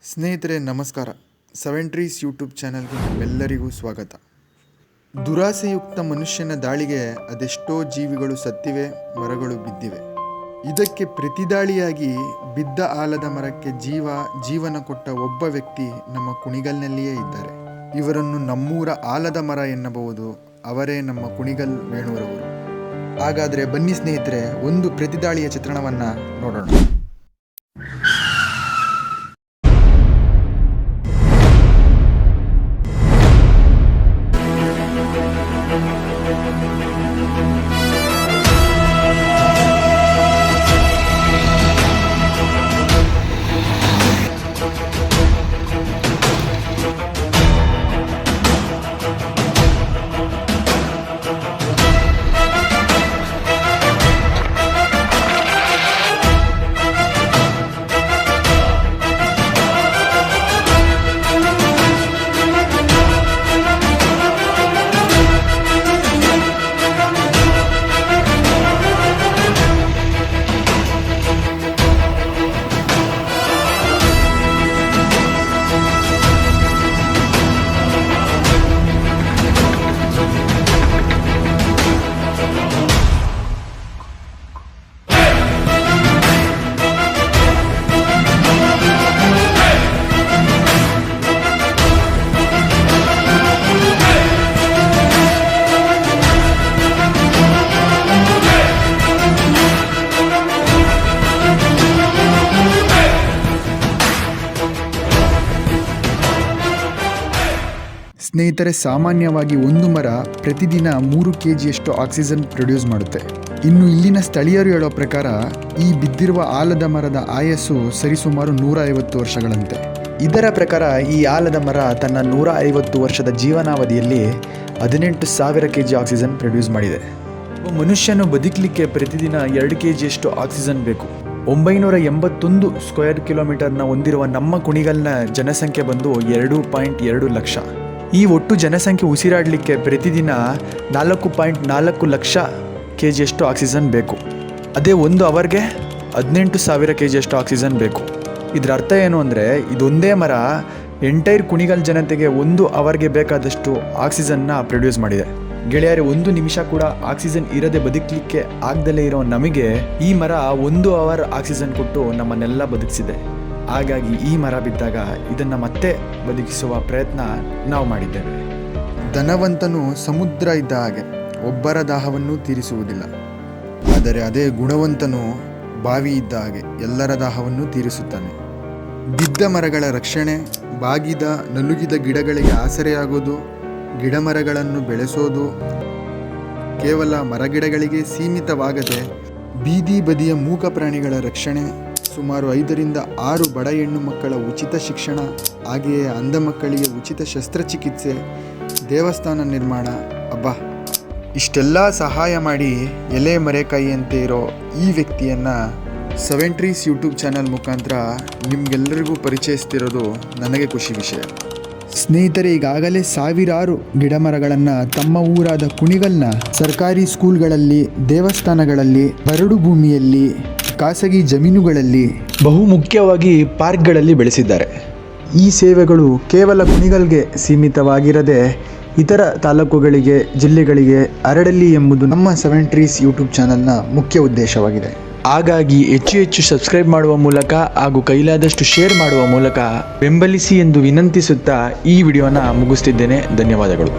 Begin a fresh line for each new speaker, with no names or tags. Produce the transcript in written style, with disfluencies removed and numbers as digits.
ಸ್ನೇಹಿತರೆ ನಮಸ್ಕಾರ. 7 Trees YouTube ಚಾನಲ್ಗೆ ನಿಮ್ಮೆಲ್ಲರಿಗೂ ಸ್ವಾಗತ. ದುರಾಸೆಯುಕ್ತ ಮನುಷ್ಯನ ದಾಳಿಗೆ ಅದೆಷ್ಟೋ ಜೀವಿಗಳು ಸತ್ತಿವೆ, ಮರಗಳು ಬಿದ್ದಿವೆ. ಇದಕ್ಕೆ ಪ್ರತಿದಾಳಿಯಾಗಿ ಬಿದ್ದ ಆಲದ ಮರಕ್ಕೆ ಜೀವನ ಕೊಟ್ಟ ಒಬ್ಬ ವ್ಯಕ್ತಿ ನಮ್ಮ ಕುಣಿಗಲ್ನಲ್ಲಿಯೇ ಇದ್ದಾರೆ. ಇವರನ್ನು ನಮ್ಮೂರ ಆಲದ ಮರ ಎನ್ನಬಹುದು. ಅವರೇ ನಮ್ಮ ಕುಣಿಗಲ್ ವೇಣೂರವರು. ಹಾಗಾದರೆ ಬನ್ನಿ ಸ್ನೇಹಿತರೆ, ಒಂದು ಪ್ರತಿದಾಳಿಯ ಚಿತ್ರಣವನ್ನು ನೋಡೋಣ. ಸ್ನೇಹಿತರೆ, ಸಾಮಾನ್ಯವಾಗಿ ಒಂದು ಮರ ಪ್ರತಿದಿನ 3 kgಯಷ್ಟು ಆಕ್ಸಿಜನ್ ಪ್ರೊಡ್ಯೂಸ್ ಮಾಡುತ್ತೆ. ಇನ್ನು ಇಲ್ಲಿನ ಸ್ಥಳೀಯರು ಹೇಳೋ ಪ್ರಕಾರ ಈ ಬಿದ್ದಿರುವ ಆಲದ ಮರದ ಆಯಸ್ಸು ಸರಿಸುಮಾರು 150 ವರ್ಷಗಳಂತೆ. ಇದರ ಪ್ರಕಾರ ಈ ಆಲದ ಮರ ತನ್ನ 150 ವರ್ಷದ ಜೀವನಾವಧಿಯಲ್ಲಿ 18,000 kg ಆಕ್ಸಿಜನ್ ಪ್ರೊಡ್ಯೂಸ್ ಮಾಡಿದೆ. ಒಬ್ಬ ಮನುಷ್ಯನು ಬದುಕಲಿಕ್ಕೆ ಪ್ರತಿದಿನ 2 kgಯಷ್ಟು ಆಕ್ಸಿಜನ್ ಬೇಕು. 981 ಸ್ಕ್ವೇರ್ ಕಿಲೋಮೀಟರ್ನ ಹೊಂದಿರುವ ನಮ್ಮ ಕುಣಿಗಲ್ನ ಜನಸಂಖ್ಯೆ ಬಂದು 2.2 ಲಕ್ಷ. ಈ ಒಟ್ಟು ಜನಸಂಖ್ಯೆ ಉಸಿರಾಡಲಿಕ್ಕೆ ಪ್ರತಿದಿನ 4.4 ಲಕ್ಷ kgಯಷ್ಟು ಆಕ್ಸಿಜನ್ ಬೇಕು. ಅದೇ 1 ಅವರ್ಗೆ 18,000 kgಯಷ್ಟು ಆಕ್ಸಿಜನ್ ಬೇಕು. ಇದರ ಅರ್ಥ ಏನು ಅಂದರೆ, ಇದೊಂದೇ ಮರ ಎಂಟೈರ್ ಕುಣಿಗಲ್ ಜನತೆಗೆ 1 ಅವರ್ಗೆ ಬೇಕಾದಷ್ಟು ಆಕ್ಸಿಜನ್ನ ಪ್ರೊಡ್ಯೂಸ್ ಮಾಡಿದೆ. ಗೆಳೆಯರೆ, 1 ನಿಮಿಷ ಕೂಡ ಆಕ್ಸಿಜನ್ ಇರದೆ ಬದುಕಲಿಕ್ಕೆ ಆಗದಲ್ಲೇ ಇರೋ ನಮಗೆ ಈ ಮರ 1 ಅವರ್ ಆಕ್ಸಿಜನ್ ಕೊಟ್ಟು ನಮ್ಮನ್ನೆಲ್ಲ ಬದುಕಿಸಿದೆ. ಹಾಗಾಗಿ ಈ ಮರ ಬಿದ್ದಾಗ ಇದನ್ನು ಮತ್ತೆ ಬದುಕಿಸುವ ಪ್ರಯತ್ನ ನಾವು ಮಾಡಿದ್ದೇವೆ. ಧನವಂತನು ಸಮುದ್ರ ಇದ್ದ ಹಾಗೆ ಒಬ್ಬರ ದಾಹವನ್ನು ತೀರಿಸುವುದಿಲ್ಲ. ಆದರೆ ಅದೇ ಗುಣವಂತನು ಬಾವಿ ಇದ್ದ ಹಾಗೆ ಎಲ್ಲರ ದಾಹವನ್ನು ತೀರಿಸುತ್ತಾನೆ. ಬಿದ್ದ ಮರಗಳ ರಕ್ಷಣೆ, ಬಾಗಿದ ನಲುಗಿದ ಗಿಡಗಳಿಗೆ ಆಸರೆಯಾಗೋದು, ಗಿಡ ಮರಗಳನ್ನು ಬೆಳೆಸೋದು ಕೇವಲ ಮರಗಿಡಗಳಿಗೆ ಸೀಮಿತವಾಗದೆ ಬೀದಿ ಬದಿಯ ಮೂಕ ಪ್ರಾಣಿಗಳ ರಕ್ಷಣೆ, ಸುಮಾರು 5 ರಿಂದ 6 ಬಡ ಹೆಣ್ಣು ಮಕ್ಕಳ ಉಚಿತ ಶಿಕ್ಷಣ, ಹಾಗೆಯೇ ಅಂಧ ಮಕ್ಕಳಿಗೆ ಉಚಿತ ಶಸ್ತ್ರಚಿಕಿತ್ಸೆ, ದೇವಸ್ಥಾನ ನಿರ್ಮಾಣ, ಇಷ್ಟೆಲ್ಲ ಸಹಾಯ ಮಾಡಿ ಎಲೆ ಮರೆಕಾಯಿಯಂತೆ ಇರೋ ಈ ವ್ಯಕ್ತಿಯನ್ನು 7 Trees ಯೂಟ್ಯೂಬ್ ಚಾನಲ್ ಮುಖಾಂತರ ನಿಮಗೆಲ್ಲರಿಗೂ ಪರಿಚಯಿಸ್ತಿರೋದು ನನಗೆ ಖುಷಿ ವಿಷಯ. ಸ್ನೇಹಿತರೆ, ಈಗಾಗಲೇ ಸಾವಿರಾರು ಗಿಡಮರಗಳನ್ನು ತಮ್ಮ ಊರಾದ ಕುಣಿಗಲ್ನ ಸರ್ಕಾರಿ ಸ್ಕೂಲ್ಗಳಲ್ಲಿ, ದೇವಸ್ಥಾನಗಳಲ್ಲಿ, ಬರಡು ಭೂಮಿಯಲ್ಲಿ, ಖಾಸಗಿ ಜಮೀನುಗಳಲ್ಲಿ, ಬಹುಮುಖ್ಯವಾಗಿ ಪಾರ್ಕ್ಗಳಲ್ಲಿ ಬೆಳೆಸಿದ್ದಾರೆ. ಈ ಸೇವೆಗಳು ಕೇವಲ ಕುಣಿಗಲ್ಗೆ ಸೀಮಿತವಾಗಿರದೆ ಇತರ ತಾಲೂಕುಗಳಿಗೆ, ಜಿಲ್ಲೆಗಳಿಗೆ ಹರಡಲಿ ಎಂಬುದು ನಮ್ಮ 7 Trees ಯೂಟ್ಯೂಬ್ ಚಾನಲ್ನ ಮುಖ್ಯ ಉದ್ದೇಶವಾಗಿದೆ. ಹಾಗಾಗಿ ಹೆಚ್ಚು ಸಬ್ಸ್ಕ್ರೈಬ್ ಮಾಡುವ ಮೂಲಕ ಹಾಗೂ ಕೈಲಾದಷ್ಟು ಶೇರ್ ಮಾಡುವ ಮೂಲಕ ಬೆಂಬಲಿಸಿ ಎಂದು ವಿನಂತಿಸುತ್ತಾ ಈ ವಿಡಿಯೋನ ಮುಗಿಸ್ತಿದ್ದೇನೆ. ಧನ್ಯವಾದಗಳು.